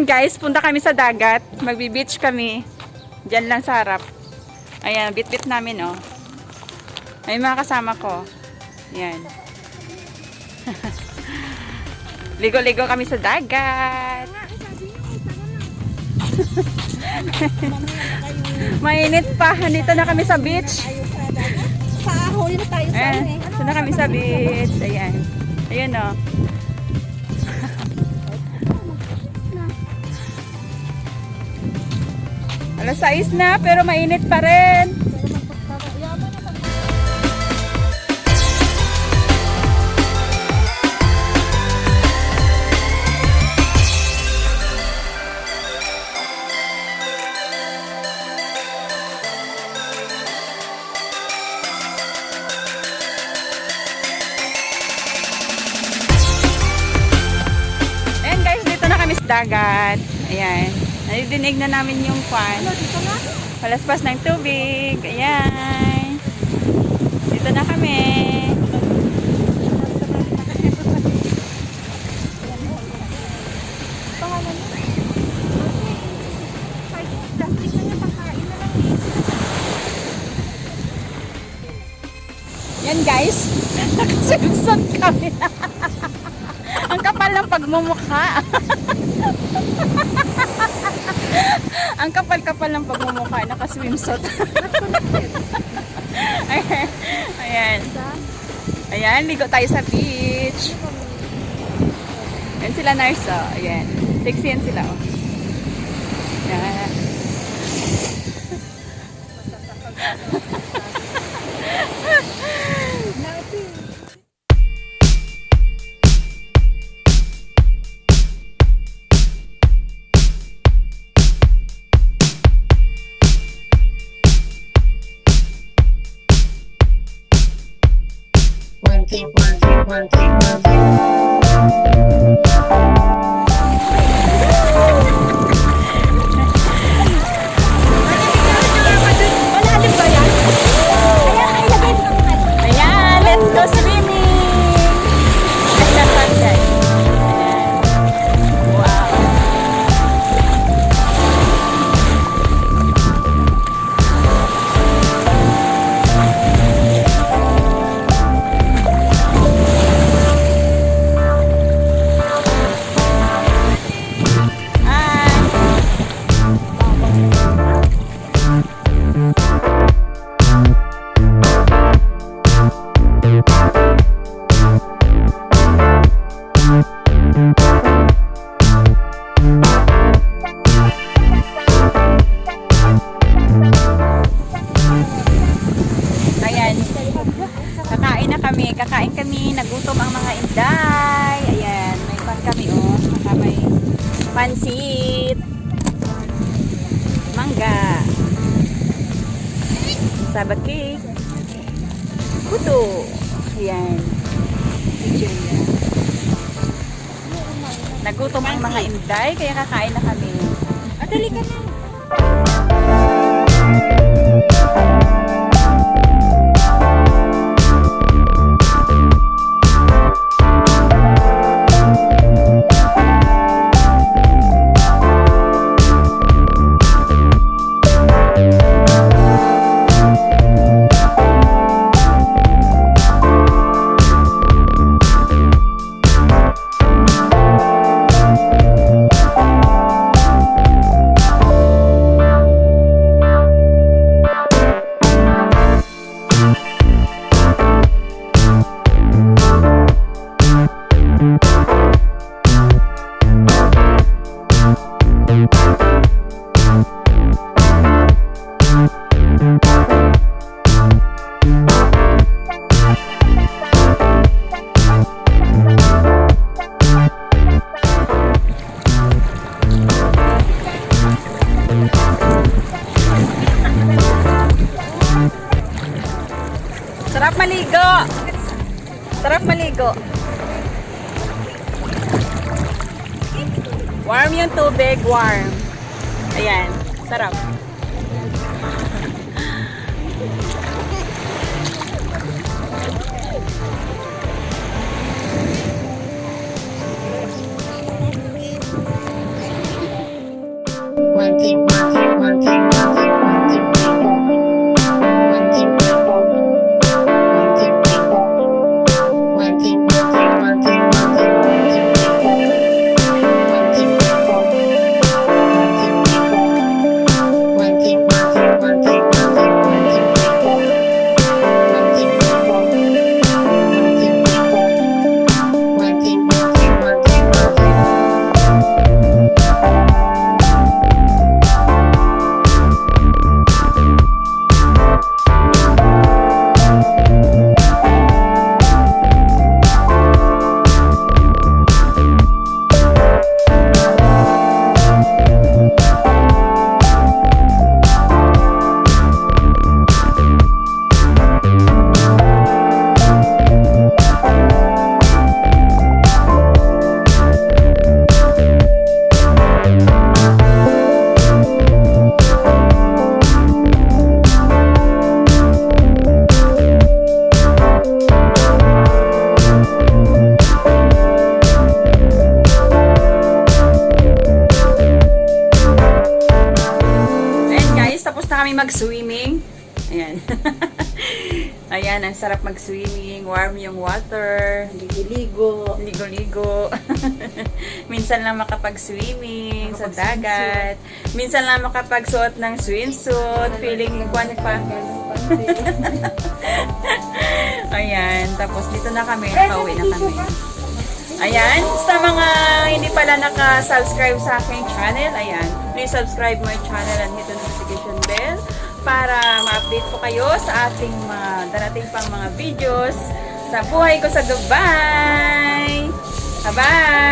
Ayan guys, punta kami sa dagat. Magbi-beach kami. Diyan lang sa harap. Ayan, bit-bit namin oh. Ay mga kasama ko. Ayan. Ligo-ligo kami sa dagat. Mainit pa. Nandito na kami sa beach. Huli na tayo sa Ayan, dito na kami sa beach. Ayan. Ayan oh. Alas 6 na, pero mainit pa rin. Ayan guys, dito na kami sa dagat. Ayan. Nadidinig na namin yung kwan. Palaspas ng tubig. Ayan. Dito na kami. Yan guys. Nakasusot kami. Ang kapal ng pagmumukha. Ang kapal-kapal ng pagmumukha, naka-swimsuit. Ayan. Ayan, ligo tayo sa beach. Ayan sila nurse, oh. Ayan. Sexy yan sila, oh. Ayan. Ayan, let's go swimming! Naglasan guys. Wow. Ayan. Kakain kami. Nagutom ang mga inday. Ayan. May pan kami, oh. Saka may pansit. Mangga. Sabag cake. Puto. Ayan. Jumeirah. Nagutom ang mga inday, kaya kakain na kami. Dali ka na. Sarap maligo. Sarap maligo. Warm yung tubig, warm. Ayan, sarap. mag-swimming. Ayan. Ayan, ang sarap mag-swimming. Warm yung water. Ligo-ligo. Ligo-ligo. Minsan lang makapag-swimming sa dagat. Minsan lang makapagsuot ng swimsuit. Feeling kwan pa. Ayan. Tapos dito na kami. Nakauwi na kami. Ayan. Sa mga hindi pala naka-subscribe sa aking channel, ayan. Please subscribe my channel and hit the notification bell para ma-update po kayo sa ating mga darating pang mga videos sa buhay ko sa Dubai. Bye-bye!